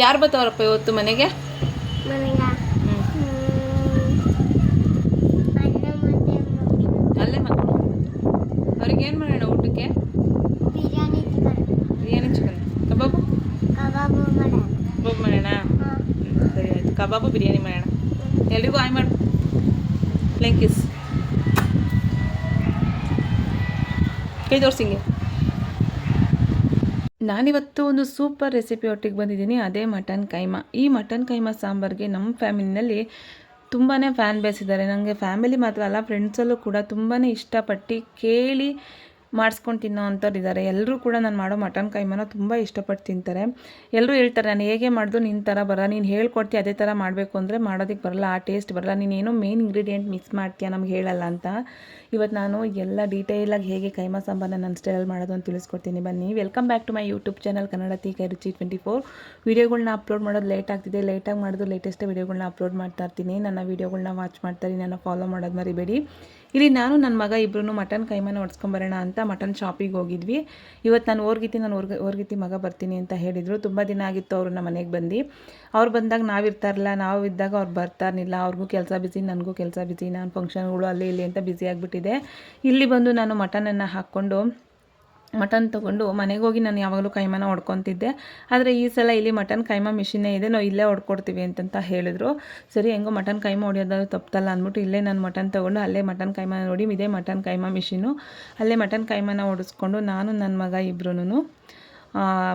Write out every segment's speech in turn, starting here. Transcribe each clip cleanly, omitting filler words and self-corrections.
ಯಾರು ಬರ್ತಾವ್ರಪ್ಪ ಇವತ್ತು ಮನೆಗೆ? ಅಲ್ಲೇ ಮಕ್ಕಳು ಅವ್ರಿಗೆ ಏನು ಮಾಡೋಣ ಊಟಕ್ಕೆ? ಬಿರಿಯಾನಿ ಚಿಕನ್ ಕಬಾಬು ಮಾಡೋಣ. ಸರಿ ಆಯಿತು, ಕಬಾಬು ಬಿರಿಯಾನಿ ಮಾಡೋಣ. ಎಲ್ರಿಗೂ ಆಯ್ ಮಾಡು, ಲೆಂಕಿಸ್ ಕೈ ತೋರಿಸಿಂಗೆ. ನಾನಿವತ್ತು ಒಂದು ಸೂಪರ್ ರೆಸಿಪಿ ಒಟ್ಟಿಗೆ ಬಂದಿದ್ದೀನಿ, ಅದೇ ಮಟನ್ ಕೈಮಾ. ಈ ಮಟನ್ ಕೈಮಾ ಸಾಂಬಾರಿಗೆ ನಮ್ಮ ಫ್ಯಾಮಿಲಿನಲ್ಲಿ ತುಂಬಾ ಫ್ಯಾನ್ ಬೇಸ್ ಇದ್ದಾರೆ. ನನಗೆ ಫ್ಯಾಮಿಲಿ ಮಾತ್ರ ಅಲ್ಲ, ಫ್ರೆಂಡ್ಸಲ್ಲೂ ಕೂಡ ತುಂಬಾ ಇಷ್ಟಪಟ್ಟು ಕೇಳಿ ಮಾಡಿಸ್ಕೊಂಡು ತಿನ್ನೋ ಅಂಥವ್ರು ಇದ್ದಾರೆ. ಎಲ್ಲರೂ ಕೂಡ ನಾನು ಮಾಡೋ ಮಟನ್ ಕೈಮಾನ ತುಂಬ ಇಷ್ಟಪಟ್ಟು ತಿಂತಾರೆ. ಎಲ್ಲರೂ ಹೇಳ್ತಾರೆ, ನಾನು ಹೇಗೆ ಮಾಡಿದ್ರು ನಿನ್ನ ಥರ ಬರಲ್ಲ, ನೀನು ಹೇಳ್ಕೊಡ್ತೀಯ ಅದೇ ಥರ ಮಾಡಬೇಕು ಅಂದರೆ ಮಾಡೋದಕ್ಕೆ ಬರಲ್ಲ, ಆ ಟೇಸ್ಟ್ ಬರಲ್ಲ, ನೀನೇನೋ ಮೇನ್ ಇಂಗ್ರೀಡಿಯೆಂಟ್ ಮಿಕ್ಸ್ ಮಾಡ್ತೀಯ, ನಮ್ಗೆ ಹೇಳಲ್ಲ ಅಂತ. ಇವತ್ತು ನಾನು ಎಲ್ಲ ಡೀಟೇಲಾಗಿ ಹೇಗೆ ಕೈಮಾ ಸಾಂಬಾರನ್ನ ನನ್ನ ಸ್ಟೈಲಲ್ಲಿ ಮಾಡೋದು ಅಂತ ತಿಳಿಸ್ಕೊಡ್ತೀನಿ. ಬನ್ನಿ. Welcome back to my YouTube channel Kannadathi Kai Ruchi 24. ವೀಡಿಯೋಗಳನ್ನ upload ಮಾಡೋದು ಲೇಟ್ ಆಗ್ತಿದೆ. ಲೇಟಾಗಿ ಮಾಡೋದು ಲೇಟೆಸ್ಟ್ ವೀಡಿಯೋಗಳನ್ನ ಅಪ್ಲೋಡ್ ಮಾಡ್ತಾ ಇರ್ತೀನಿ. ನನ್ನ ವೀಡಿಯೋಗಳನ್ನ ವಾಚ್ ಮಾಡ್ತಾರೆ, ನನ್ನ ಫಾಲೋ ಮಾಡೋದು ಮರಿಬೇಡಿ. ಇಲ್ಲಿ ನಾನು ನನ್ನ ಮಗ ಇಬ್ಬರೂ ಮಟನ್ ಕೈಮಾನ ಹೊಡ್ಸ್ಕೊಂಬರೋಣ ಅಂತ ಮಟನ್ ಶಾಪಿಗೆ ಹೋಗಿದ್ವಿ. ಇವತ್ತು ನಾನು ಓರ್ಗಿತಿ ಮಗ ಬರ್ತೀನಿ ಅಂತ ಹೇಳಿದರು. ತುಂಬ ದಿನ ಆಗಿತ್ತು ಅವರು ನಮ್ಮ ಮನೆಗೆ ಬಂದು. ಅವ್ರು ಬಂದಾಗ ನಾವಿರ್ತಾರಲ್ಲ, ನಾವು ಇದ್ದಾಗ ಅವ್ರು ಬರ್ತಾರನಿಲ್ಲ. ಅವ್ರಿಗೂ ಕೆಲಸ ಬಿಸಿ, ನನಗೂ ಕೆಲಸ ಬಿಸಿ, ನಾನು ಫಂಕ್ಷನ್ಗಳು ಅಲ್ಲಿ ಇಲ್ಲಿ ಅಂತ ಬ್ಯುಸಿ ಆಗಿಬಿಟ್ಟಿದೆ. ಇಲ್ಲಿ ಬಂದು ನಾನು ಮಟನನ್ನು ಹಾಕ್ಕೊಂಡು ಮಟನ್ ತೊಗೊಂಡು ಮನೆಗೆ ಹೋಗಿ ನಾನು ಯಾವಾಗಲೂ ಕೈಮಾನ ಹೊಡ್ಕೊತಿದ್ದೆ. ಆದರೆ ಈ ಸಲ ಇಲ್ಲಿ ಮಟನ್ ಕೈಮಾ ಮಿಷಿನ್ನೇ ಇದೆ, ನಾವು ಇಲ್ಲೇ ಹೊಡ್ಕೊಡ್ತೀವಿ ಅಂತಂತ ಹೇಳಿದ್ರು. ಸರಿ, ಹೆಂಗೋ ಮಟನ್ ಕೈಮಾ ಹೊಡಿಯೋದಾದ್ರು ತಪ್ಪಲ್ಲ ಅಂದ್ಬಿಟ್ಟು ಇಲ್ಲೇ ನಾನು ಮಟನ್ ತೊಗೊಂಡು ಅಲ್ಲೇ ಮಟನ್ ಕೈಮಾ ನೋಡಿ, ಇದೇ ಮಟನ್ ಕೈಮಾ ಮಿಷಿನು, ಅಲ್ಲೇ ಮಟನ್ ಕೈಮಾನ ಹೊಡಿಸ್ಕೊಂಡು ನಾನು ನನ್ನ ಮಗ ಇಬ್ಬರೂ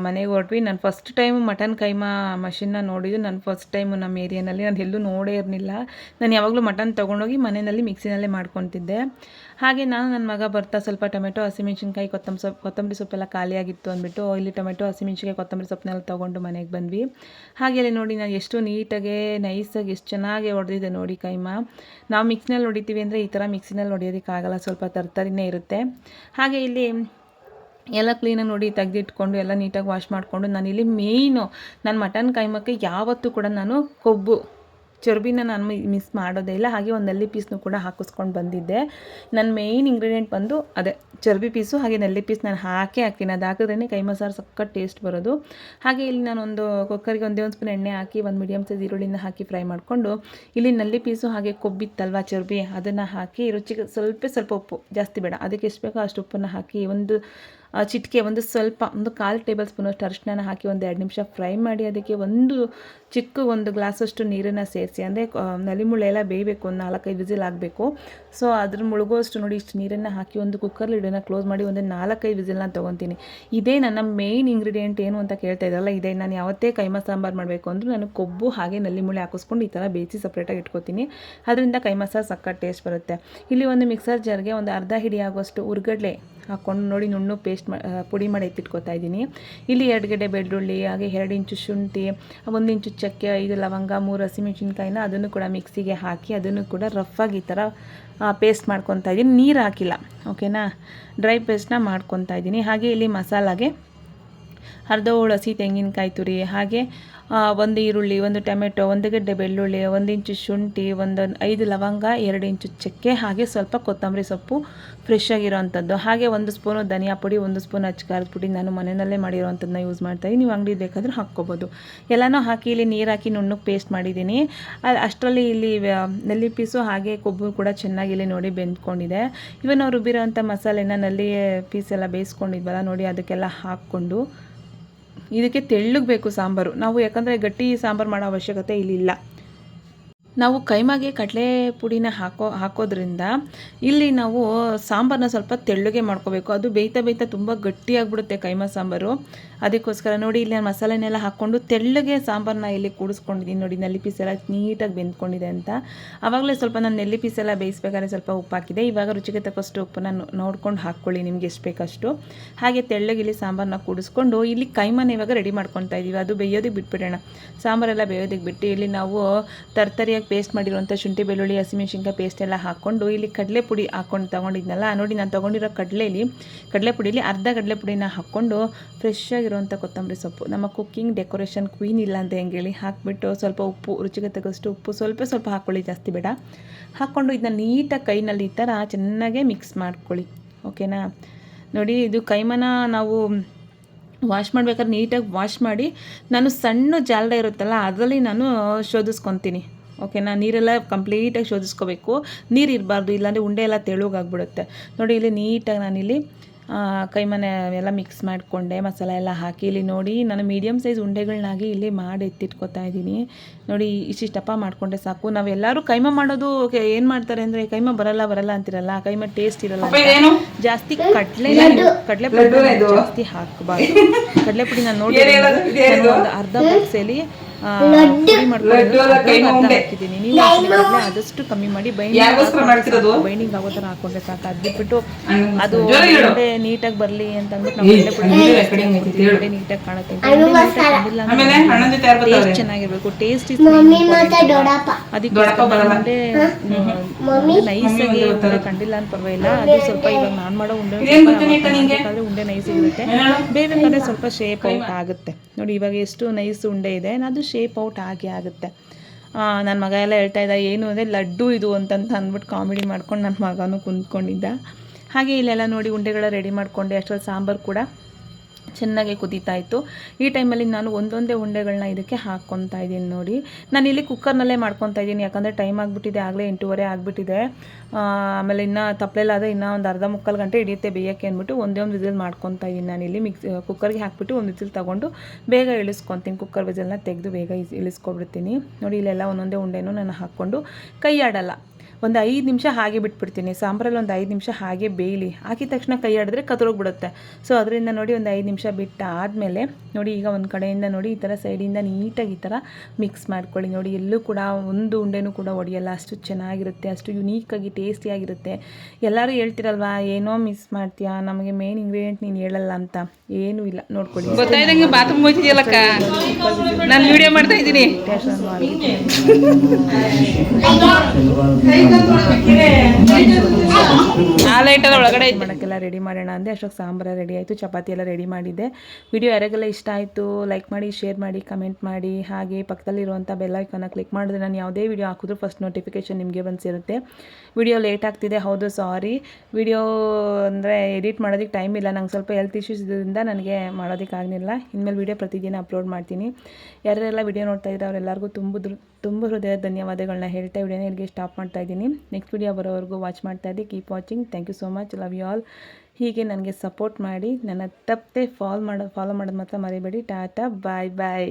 ಮನೆಗೆ ಹೊರಟ್ವಿ. ನಾನು ಫಸ್ಟ್ ಟೈಮ್ ಮಟನ್ ಕೈಮಾ ಮಷಿನ್ನ ನೋಡಿದ್ದು, ನಾನು ಫಸ್ಟ್ ಟೈಮು ನಮ್ಮ ಏರಿಯಾನಲ್ಲಿ. ನಾನು ಎಲ್ಲೂ ನೋಡೇ ಇರಲಿಲ್ಲ. ನಾನು ಯಾವಾಗಲೂ ಮಟನ್ ತೊಗೊಂಡೋಗಿ ಮನೆಯಲ್ಲಿ ಮಿಕ್ಸಿನಲ್ಲೇ ಮಾಡ್ಕೊತಿದ್ದೆ. ಹಾಗೆ ನಾನು ನನ್ನ ಮಗ ಬರ್ತಾ ಸ್ವಲ್ಪ ಟೊಮೆಟೊ, ಹಸಿಮೆಣ್ಸಿನ್ಕಾಯಿ, ಕೊತ್ತಂಬರಿ ಸೊಪ್ಪೆಲ್ಲ ಖಾಲಿಯಾಗಿತ್ತು ಅಂದ್ಬಿಟ್ಟು ಇಲ್ಲಿ ಟೊಮೆಟೊ, ಹಸಿಮೆಣ್ಸಿನ್ಕಾಯಿ, ಕೊತ್ತಂಬರಿ ಸೊಪ್ಪನ್ನೆಲ್ಲ ತೊಗೊಂಡು ಮನೆಗೆ ಬಂದ್ವಿ. ಹಾಗೆ ಅಲ್ಲಿ ನೋಡಿ ನಾನು ಎಷ್ಟು ನೀಟಾಗಿ ನೈಸಾಗಿ ಎಷ್ಟು ಚೆನ್ನಾಗಿ ಹೊಡೆದಿದೆ ನೋಡಿ ಕೈಮಾ. ನಾವು ಮಿಕ್ಸಿನಲ್ಲಿ ಹೊಡಿತೀವಿ ಅಂದರೆ ಈ ಥರ ಮಿಕ್ಸಿನಲ್ಲಿ ಹೊಡಿಯೋದಕ್ಕಾಗಲ್ಲ, ಸ್ವಲ್ಪ ತರ್ತರಿನೇ ಇರುತ್ತೆ. ಹಾಗೆ ಇಲ್ಲಿ ಎಲ್ಲ ಕ್ಲೀನಾಗಿ ನೋಡಿ ತೆಗೆದಿಟ್ಕೊಂಡು ಎಲ್ಲ ನೀಟಾಗಿ ವಾಶ್ ಮಾಡಿಕೊಂಡು ನಾನಿಲ್ಲಿ ಮೇಯ್ನು ನಾನು ಮಟನ್ ಕೈಮಕ್ಕೆ ಯಾವತ್ತೂ ಕೂಡ ನಾನು ಕೊಬ್ಬು ಚರ್ಬಿನ ನಾನು ಮಿಸ್ ಮಾಡೋದೇ ಇಲ್ಲ. ಹಾಗೆ ಒಂದು ನೆಲ್ಲಿ ಪೀಸ್ನು ಕೂಡ ಹಾಕಿಸ್ಕೊಂಡು ಬಂದಿದ್ದೆ. ನನ್ನ ಮೇಯ್ನ್ ಇಂಗ್ರೀಡಿಯೆಂಟ್ ಬಂದು ಅದೇ ಚರ್ಬಿ ಪೀಸು, ಹಾಗೆ ನೆಲ್ಲಿ ಪೀಸ್ ನಾನು ಹಾಕ್ತೀನಿ. ಅದು ಹಾಕಿದ್ರೇ ಕೈಮಾ ಸಾರು ಸಕ್ಕತ್ ಟೇಸ್ಟ್ ಬರೋದು. ಹಾಗೆ ಇಲ್ಲಿ ನಾನೊಂದು ಕುಕ್ಕರ್ಗೆ ಒಂದೇ ಒಂದು ಸ್ಪೂನ್ ಎಣ್ಣೆ ಹಾಕಿ ಒಂದು ಮೀಡಿಯಮ್ ಸೈಜ್ ಈರುಳ್ಳಿನ ಹಾಕಿ ಫ್ರೈ ಮಾಡಿಕೊಂಡು ಇಲ್ಲಿ ನೆಲ್ಲಿ ಪೀಸು ಹಾಗೆ ಕೊಬ್ಬಿತ್ತಲ್ವ ಚರ್ಬಿ ಅದನ್ನು ಹಾಕಿ ರುಚಿಗೆ ಸ್ವಲ್ಪ ಉಪ್ಪು, ಜಾಸ್ತಿ ಬೇಡ, ಅದಕ್ಕೆ ಎಷ್ಟು ಬೇಕೋ ಅಷ್ಟು ಉಪ್ಪನ್ನು ಹಾಕಿ ಒಂದು ಚಿಟಿಕೆ ಒಂದು 1/4 ಟೇಬಲ್ ಸ್ಪೂನಷ್ಟು ಅರಿಶಿನ ಹಾಕಿ ಒಂದು 2 ನಿಮಿಷ ಫ್ರೈ ಮಾಡಿ ಅದಕ್ಕೆ ಒಂದು ಗ್ಲಾಸಷ್ಟು ನೀರನ್ನು ಸೇರಿಸಿ, ಅಂದರೆ ನಲಿಮುಳ್ಳೆ ಎಲ್ಲ ಬೇಯಬೇಕು, ಒಂದು 4-5 ವಿಸಿಲ್ ಆಗಬೇಕು. ಸೊ ಅದ್ರ ಮುಳುಗೋಷ್ಟು ನೋಡಿ ಇಷ್ಟು ನೀರನ್ನು ಹಾಕಿ ಒಂದು ಕುಕ್ಕರ್ ಲಿಡನ್ನು ಕ್ಲೋಸ್ ಮಾಡಿ ಒಂದು 4-5 ವಿಸಿಲ್ನ ತೊಗೊತೀನಿ. ಇದೇ ನನ್ನ ಮೇಯ್ನ್ ಇಂಗ್ರೀಡಿಯೆಂಟ್ ಏನು ಅಂತ ಕೇಳ್ತಾ ಇದ್ದಾರಲ್ಲ, ಇದೇ. ನಾನು ಯಾವತ್ತೇ ಕೈಮಾ ಸಾಂಬಾರು ಮಾಡಬೇಕು ಅಂದರೂ ನಾನು ಕೊಬ್ಬು ಹಾಗೆ ನಲ್ಲಿಮುಳ್ಳೆ ಹಾಕಿಸ್ಕೊಂಡು ಈ ಥರ ಬೇಯಿಸಿ ಸಪ್ರೇಟಾಗಿ ಇಟ್ಕೋತೀನಿ. ಅದರಿಂದ ಕೈಮಾ ಸಾರು ಸಕ್ಕತ್ ಟೇಸ್ಟ್ ಬರುತ್ತೆ. ಇಲ್ಲಿ ಒಂದು ಮಿಕ್ಸರ್ ಜಾರ್ಗೆ ಒಂದು ಅರ್ಧ ಹಿಡಿ ಆಗೋಷ್ಟು ಉರ್ಗಡ್ಲೆ ಹಾಕ್ಕೊಂಡು ನೋಡಿ ನುಣ್ಣು ಪುಡಿ ಮಾಡಿ ಎತ್ತಿಟ್ಕೊತಾ ಇದ್ದೀನಿ. ಇಲ್ಲಿ 2 ಗೆಡ್ಡೆ ಬೆಳ್ಳುಳ್ಳಿ, ಹಾಗೆ 2 ಇಂಚು ಶುಂಠಿ, 1 ಇಂಚು ಚಕ್ಕೆ, 5 ಲವಂಗ, 3 ಹಸಿಮೆಣ್ಸಿನ್ಕಾಯಿನ ಅದನ್ನು ಕೂಡ ಮಿಕ್ಸಿಗೆ ಹಾಕಿ ಅದನ್ನು ಕೂಡ ರಫಾಗಿ ಈ ಥರ ಪೇಸ್ಟ್ ಮಾಡ್ಕೊತಾ ಇದ್ದೀನಿ. ನೀರು ಹಾಕಿಲ್ಲ, ಓಕೆನಾ, ಡ್ರೈ ಪೇಸ್ಟ್ನ ಮಾಡ್ಕೊತಾ ಇದ್ದೀನಿ. ಹಾಗೆ ಇಲ್ಲಿ ಮಸಾಲಾಗೆ ಅರ್ಧ ಹೋಳು ಹಸಿ ತೆಂಗಿನಕಾಯಿ ತುರಿ, ಹಾಗೆ 1 ಈರುಳ್ಳಿ, 1 ಟೊಮೆಟೊ, 1 ಗೆಡ್ಡೆ ಬೆಳ್ಳುಳ್ಳಿ, 1 ಇಂಚು ಶುಂಠಿ, 5 ಲವಂಗ, 2 ಇಂಚು ಚಕ್ಕೆ, ಹಾಗೆ ಸ್ವಲ್ಪ ಕೊತ್ತಂಬರಿ ಸೊಪ್ಪು ಫ್ರೆಶ್ ಆಗಿರೋವಂಥದ್ದು, ಹಾಗೆ 1 ಸ್ಪೂನು ಧನಿಯಾ ಪುಡಿ, 1 ಸ್ಪೂನ್ ಅಚ್ಕಾರದ ಪುಡಿ. ನಾನು ಮನೆಯಲ್ಲೇ ಮಾಡಿರೋವಂಥದ್ದನ್ನ ಯೂಸ್ ಮಾಡ್ತಾಯಿದ್ದೀನಿ, ನೀವು ಅಂಗಡಿ ಬೇಕಾದರೂ ಹಾಕ್ಕೋಬೋದು. ಎಲ್ಲನೂ ಹಾಕಿ ಇಲ್ಲಿ ನೀರು ಹಾಕಿ ನುಣ್ಣಗೆ ಪೇಸ್ಟ್ ಮಾಡಿದ್ದೀನಿ. ಅಷ್ಟರಲ್ಲಿ ಇಲ್ಲಿ ನೆಲ್ಲಿ ಪೀಸು ಹಾಗೆ ಕೊಬ್ಬು ಕೂಡ ಚೆನ್ನಾಗಿ ಇಲ್ಲಿ ನೋಡಿ ಬೆಂದ್ಕೊಂಡಿದೆ. ಇವನ್ ನಾವು ರುಬ್ಬಿರೋವಂಥ ಮಸಾಲೆನ ನಲ್ಲಿ ಪೀಸ್ ಎಲ್ಲ ಬೇಯಿಸ್ಕೊಂಡಿದ್ವಲ್ಲ ನೋಡಿ, ಅದಕ್ಕೆಲ್ಲ ಹಾಕ್ಕೊಂಡು ಇದಕ್ಕೆ ತೆಳ್ಳಗೆ ಬೇಕು ಸಾಂಬಾರು ನಾವು, ಯಾಕಂದರೆ ಗಟ್ಟಿ ಸಾಂಬಾರು ಮಾಡೋ ಅವಶ್ಯಕತೆ ಇಲ್ಲಿಲ್ಲ. ನಾವು ಕೈಮಾಗೆ ಕಡಲೆ ಪುಡಿನ ಹಾಕೋದ್ರಿಂದ ಇಲ್ಲಿ ನಾವು ಸಾಂಬಾರನ್ನ ಸ್ವಲ್ಪ ತೆಳ್ಳಗೆ ಮಾಡ್ಕೋಬೇಕು. ಅದು ಬೇಯ್ತಾ ತುಂಬ ಗಟ್ಟಿಯಾಗಿಬಿಡುತ್ತೆ ಕೈಮಾ ಸಾಂಬಾರು. ಅದಕ್ಕೋಸ್ಕರ ನೋಡಿ ಇಲ್ಲಿ ನಾನು ಮಸಾಲೆನೆಲ್ಲ ಹಾಕ್ಕೊಂಡು ತೆಳ್ಳಗೆ ಸಾಂಬಾರನ್ನ ಇಲ್ಲಿ ಕೂಡಿಸ್ಕೊಂಡಿದ್ದೀನಿ. ನೋಡಿ ನೆಲ್ಲಿ ಪೀಸ್ ಎಲ್ಲ ನೀಟಾಗಿ ಬೆಂದ್ಕೊಂಡಿದೆ ಅಂತ. ಆವಾಗಲೇ ಸ್ವಲ್ಪ ನಾನು ನೆಲ್ಲಿ ಪೀಸ್ ಎಲ್ಲ ಬೇಯಿಸ್ಬೇಕಾದ್ರೆ ಸ್ವಲ್ಪ ಉಪ್ಪು ಹಾಕಿದೆ. ಇವಾಗ ರುಚಿಗೆ ತಕ್ಕಷ್ಟು ಉಪ್ಪನ್ನ ನೋಡ್ಕೊಂಡು ಹಾಕ್ಕೊಳ್ಳಿ, ನಿಮ್ಗೆ ಎಷ್ಟು ಬೇಕಷ್ಟು. ಹಾಗೆ ತೆಳ್ಳಗೆ ಇಲ್ಲಿ ಸಾಂಬಾರನ್ನ ಕೂಡಿಸ್ಕೊಂಡು ಇಲ್ಲಿ ಕೈಮಾನ ಇವಾಗ ರೆಡಿ ಮಾಡ್ಕೊತಾ ಇದ್ದೀವಿ. ಅದು ಬೇಯೋದಕ್ಕೆ ಬಿಟ್ಬಿಡೋಣ, ಸಾಂಬಾರೆಲ್ಲ ಬೇಯೋದಕ್ಕೆ ಬಿಟ್ಟು ಇಲ್ಲಿ ನಾವು ತರ್ತರಿಯಾಗಿ ಪೇಸ್ಟ್ ಮಾಡಿರುವಂಥ ಶುಂಠಿ, ಬೆಳ್ಳುಳ್ಳಿ, ಹಸಿಮೆಣ್ಸಿನ್ಕಾಯಿ ಪೇಸ್ಟ್ ಎಲ್ಲ ಹಾಕ್ಕೊಂಡು ಇಲ್ಲಿ ಕಡಲೆ ಪುಡಿ ಹಾಕ್ಕೊಂಡು ತೊಗೊಂಡಿದ್ನಲ್ಲ ನೋಡಿ, ನಾನು ತೊಗೊಂಡಿರೋ ಕಡಲೆ ಪುಡಿಲಿ ಅರ್ಧ ಕಡಲೆ ಪುಡಿನ ಹಾಕ್ಕೊಂಡು ಫ್ರೆಶ್ ಆಗಿರುವಂಥ ಕೊತ್ತಂಬರಿ ಸೊಪ್ಪು, ನಮ್ಮ ಕುಕ್ಕಿಂಗ್ ಡೆಕೋರೇಷನ್ ಕ್ವೀನ್ ಇಲ್ಲ ಅಂತ ಹೆಂಗೆ ಹೇಳಿ, ಹಾಕಿಬಿಟ್ಟು ಸ್ವಲ್ಪ ಉಪ್ಪು, ರುಚಿಗೆ ತಕ್ಕಷ್ಟು ಉಪ್ಪು ಸ್ವಲ್ಪ ಹಾಕ್ಕೊಳ್ಳಿ, ಜಾಸ್ತಿ ಬೇಡ. ಹಾಕ್ಕೊಂಡು ಇದನ್ನ ನೀಟಾಗಿ ಕೈನಲ್ಲಿ ಈ ಥರ ಚೆನ್ನಾಗೇ ಮಿಕ್ಸ್ ಮಾಡ್ಕೊಳ್ಳಿ, ಓಕೆನಾ. ನೋಡಿ ಇದು ಕೈಮಾನ ನಾವು ವಾಶ್ ಮಾಡ್ಬೇಕಾದ್ರೆ ನೀಟಾಗಿ ವಾಶ್ ಮಾಡಿ ನಾನು ಸಣ್ಣ ಜಾಲ್ಡ ಇರುತ್ತಲ್ಲ ಅದರಲ್ಲಿ ನಾನು ಶೋಧಿಸ್ಕೊತೀನಿ. ಓಕೆನಾ, ನೀರೆಲ್ಲ ಕಂಪ್ಲೀಟಾಗಿ ಶೋಧಿಸ್ಕೋಬೇಕು, ನೀರು ಇರಬಾರ್ದು, ಇಲ್ಲಾಂದರೆ ಉಂಡೆ ಎಲ್ಲ ತೆಳುಗಾಗ್ಬಿಡುತ್ತೆ. ನೋಡಿ ಇಲ್ಲಿ ನೀಟಾಗಿ ನಾನಿಲ್ಲಿ ಕೈಮನೆ ಎಲ್ಲ ಮಿಕ್ಸ್ ಮಾಡಿಕೊಂಡೆ, ಮಸಾಲೆ ಎಲ್ಲ ಹಾಕಿ. ಇಲ್ಲಿ ನೋಡಿ ನಾನು ಮೀಡಿಯಮ್ ಸೈಜ್ ಉಂಡೆಗಳನ್ನಾಗಿ ಇಲ್ಲಿ ಮಾಡಿ ಎತ್ತಿಟ್ಕೊತಾ ಇದ್ದೀನಿ. ನೋಡಿ ಇಷ್ಟಿಷ್ಟಪ್ಪ ಮಾಡಿಕೊಂಡೆ ಸಾಕು. ನಾವೆಲ್ಲರೂ ಕೈಮ ಮಾಡೋದು ಏನು ಮಾಡ್ತಾರೆ ಅಂದರೆ, ಕೈಮ ಬರಲ್ಲ ಅಂತಿರಲ್ಲ, ಕೈಮ ಟೇಸ್ಟ್ ಇರಲ್ಲ, ಜಾಸ್ತಿ ಕಡಲೆಪುಡಿ ಜಾಸ್ತಿ ಹಾಕಬಾರ್ದು. ಕಡಲೆಪುಡಿ ನಾನು ನೋಡಿ ಒಂದು ಅರ್ಧ ಬಾಕ್ಸಲ್ಲಿ ಪುಡಿ ಮಾಡ್ಕೊಂಡು ಹಾಕಿದ್ದೀನಿ. ನೀವು ಆದಷ್ಟು ಕಮ್ಮಿ ಮಾಡಿ ಬೈಂಡಿಂಗ್ ಆಗೋ ಥರ ಹಾಕೊಂಡ್ರೆ ಸಾಕು. ಅದು ಬಿಟ್ಬಿಟ್ಟು ಅದು ನೀಟಾಗಿ ಬರಲಿ ಅಂತ ಅಂದ್ಬಿಟ್ಟು ನಾವು ಕಡಲೆಪುಡಿ ನೀಟಾಗಿ ಕಾಣುತ್ತೆ. ಟೇಸ್ಟ್ ಚೆನ್ನಾಗಿರ್ಬೇಕು, ಟೇಸ್ಟ್ ಅದಕ್ಕೆ ನೈಸಾಗಿ ಉಂಡೆ ಕಂಡಿಲ್ಲ ಅಂತ ಪರವಾಗಿಲ್ಲ. ಅದು ಸ್ವಲ್ಪ ಇವಾಗ ನಾನು ಮಾಡೋ ಉಂಡೆ ನೈಸ್ ಇರುತ್ತೆ, ಬೇಯಬೇಕಾದ್ರೆ ಸ್ವಲ್ಪ ಶೇಪ್ ಔಟ್ ಆಗುತ್ತೆ. ನೋಡಿ ಇವಾಗ ಎಷ್ಟು ನೈಸ್ ಉಂಡೆ ಇದೆ, ಅದು ಶೇಪ್ ಔಟ್ ಆಗುತ್ತೆ. ನನ್ನ ಮಗ ಎಲ್ಲ ಹೇಳ್ತಾ ಇದ್ದ, ಏನು ಅಂದರೆ ಲಡ್ಡು ಇದು ಅಂತಂತ ಅಂದ್ಬಿಟ್ಟು ಕಾಮಿಡಿ ಮಾಡ್ಕೊಂಡು ನನ್ನ ಮಗನೂ ಕುಂತ್ಕೊಂಡಿದ್ದ. ಹಾಗೆ ಇಲ್ಲೆಲ್ಲ ನೋಡಿ ಉಂಡೆಗಳ ರೆಡಿ ಮಾಡಿಕೊಂಡೆ. ಅಷ್ಟರಲ್ಲಿ ಸಾಂಬಾರು ಕೂಡ ಚೆನ್ನಾಗಿ ಕುದೀತಾ ಇತ್ತು. ಈ ಟೈಮಲ್ಲಿ ನಾನು ಒಂದೊಂದೇ ಉಂಡೆಗಳನ್ನ ಇದಕ್ಕೆ ಹಾಕ್ಕೊತಾ ಇದ್ದೀನಿ. ನೋಡಿ ನಾನು ಇಲ್ಲಿ ಕುಕ್ಕರ್ನಲ್ಲೇ ಮಾಡ್ಕೊತಾ ಇದ್ದೀನಿ, ಯಾಕಂದರೆ ಟೈಮ್ ಆಗಿಬಿಟ್ಟಿದೆ, ಆಗಲೇ 8:15 ಆಗಿಬಿಟ್ಟಿದೆ. ಆಮೇಲೆ ಇನ್ನೂ ತಪ್ಪಲೆಲ್ಲಾದರೆ ಇನ್ನೂ ಒಂದು ಅರ್ಧ ಮುಕ್ಕಾಲು ಗಂಟೆ ಹಿಡಿಯುತ್ತೆ ಬೇಯೋಕ್ಕೆ ಅಂದ್ಬಿಟ್ಟು ಒಂದೇ ಒಂದು ವಿಸಿಲ್ ಮಾಡ್ಕೊತಾ ಇದ್ದೀನಿ. ನಾನು ಇಲ್ಲಿ ಕುಕ್ಕರ್ಗೆ ಹಾಕ್ಬಿಟ್ಟು ಒಂದು ವಿಸಿಲ್ ತೊಗೊಂಡು ಬೇಗ ಇಳಿಸ್ಕೊತೀನಿ. ಕುಕ್ಕರ್ ವಿಸಿಲ್ನ ತೆಗೆದು ಬೇಗ ಇಳಿಸ್ಕೊಬಿಡ್ತೀನಿ. ನೋಡಿ ಇಲ್ಲೆಲ್ಲ ಒಂದೊಂದೇ ಉಂಡೆನೂ ನಾನು ಹಾಕ್ಕೊಂಡು ಕೈ ಆಡಲ್ಲ, ಒಂದು 5 ನಿಮಿಷ ಹಾಗೆ ಬಿಟ್ಬಿಡ್ತೀನಿ. ಸಾಂಬಾರಲ್ಲಿ ಒಂದು 5 ನಿಮಿಷ ಹಾಗೆ ಬೇಯಲಿ, ಹಾಕಿದ ತಕ್ಷಣ ಕೈ ಆಡಿದ್ರೆ ಕತ್ತರೋಗ್ಬಿಡುತ್ತೆ. ಸೊ ಅದರಿಂದ ನೋಡಿ ಒಂದು 5 ನಿಮಿಷ ಬಿಟ್ಟು ಆದಮೇಲೆ ನೋಡಿ ಈಗ ಒಂದು ಕಡೆಯಿಂದ ನೋಡಿ ಈ ಥರ ಸೈಡಿಂದ ನೀಟಾಗಿ ಈ ಥರ ಮಿಕ್ಸ್ ಮಾಡ್ಕೊಳ್ಳಿ. ನೋಡಿ ಎಲ್ಲೂ ಕೂಡ ಒಂದು ಉಂಡೆನೂ ಕೂಡ ಒಡೆಯಲ್ಲ, ಅಷ್ಟು ಚೆನ್ನಾಗಿರುತ್ತೆ, ಅಷ್ಟು ಯುನೀಕಾಗಿ ಟೇಸ್ಟಿಯಾಗಿರುತ್ತೆ. ಎಲ್ಲರೂ ಹೇಳ್ತಿರಲ್ವಾ ಏನೋ ಮಿಸ್ ಮಾಡ್ತೀಯಾ, ನಮಗೆ ಮೇನ್ ಇಂಗ್ರೀಡಿಯೆಂಟ್ ನೀನು ಹೇಳಲ್ಲ ಅಂತ. ಏನೂ ಇಲ್ಲ, ನೋಡ್ಕೊಳ್ಳಿ. ಗೊತ್ತಾಯ್ದಂಗೆ ಬಾತ್ರೂಮ್ ಹೋಗ್ತಿದ್ಯಲ್ಲಕ್ಕ, ನಾನು ವಿಡಿಯೋ ಮಾಡ್ತಾ ಇದ್ದೀನಿ. ಒಳಗಡೆ ಮಾಡೋಕ್ಕೆಲ್ಲ ರೆಡಿ ಮಾಡೋಣ ಅಂದರೆ ಅಷ್ಟೊಂದು ಸಾಂಬಾರು ರೆಡಿ ಆಯಿತು, ಚಪಾತಿ ಎಲ್ಲ ರೆಡಿ ಮಾಡಿದ್ದೆ. ವಿಡಿಯೋ ಯಾರಿಗೆಲ್ಲ ಇಷ್ಟ ಆಯಿತು ಲೈಕ್ ಮಾಡಿ, ಶೇರ್ ಮಾಡಿ, ಕಮೆಂಟ್ ಮಾಡಿ. ಹಾಗೆ ಪಕ್ಕದಲ್ಲಿರುವಂಥ ಬೆಲ್ ಐಕಾನ್ನ ಕ್ಲಿಕ್ ಮಾಡಿದ್ರೆ ನಾನು ಯಾವುದೇ ವಿಡಿಯೋ ಹಾಕಿದ್ರೂ ಫಸ್ಟ್ ನೋಟಿಫಿಕೇಷನ್ ನಿಮಗೆ ಬಂದು ಸೇರುತ್ತೆ. ವಿಡಿಯೋ ಲೇಟ್ ಆಗ್ತಿದೆ, ಹೌದು ಸಾರಿ. ವಿಡಿಯೋ ಅಂದರೆ ಎಡಿಟ್ ಮಾಡೋದಕ್ಕೆ ಟೈಮ್ ಇಲ್ಲ, ನಂಗೆ ಸ್ವಲ್ಪ ಹೆಲ್ತ್ ಇಶ್ಯೂಸ್ ಇದರಿಂದ ನನಗೆ ಮಾಡೋದಕ್ಕಾಗಲಿಲ್ಲ. ಇನ್ಮೇಲೆ ವಿಡಿಯೋ ಪ್ರತಿದಿನ ಅಪ್ಲೋಡ್ ಮಾಡ್ತೀನಿ. ಯಾರೆಲ್ಲ ವಿಡಿಯೋ ನೋಡ್ತಾ ಇದ್ದಾರೆ ಅವರೆಲ್ಲರಿಗೂ ತುಂಬ ಹೃದಯ ಧನ್ಯವಾದಗಳನ್ನ ಹೇಳ್ತಾ ವಿಡಿಯೋನ ಇಲ್ಲಿಗೆ ಸ್ಟಾಪ್ ಮಾಡ್ತಾ ಇದ್ದೀನಿ. ನೆಕ್ಸ್ಟ್ ವಿಡಿಯೋ ಬರೋವರೆಗೂ ವಾಚ್ ಮಾಡ್ತಾ ಇದ್ದೆ. Keep watching. Thank you so much. Love you all. ಹೀಗೆ ನನಗೆ ಸಪೋರ್ಟ್ ಮಾಡಿ, ನನ್ನ ತಪ್ಪದೆ ಫಾಲೋ ಮಾಡೋದು ಮಾತ್ರ ಮರಿಬೇಡಿ. ಟಾಟಾ, ಬಾಯ್ ಬಾಯ್.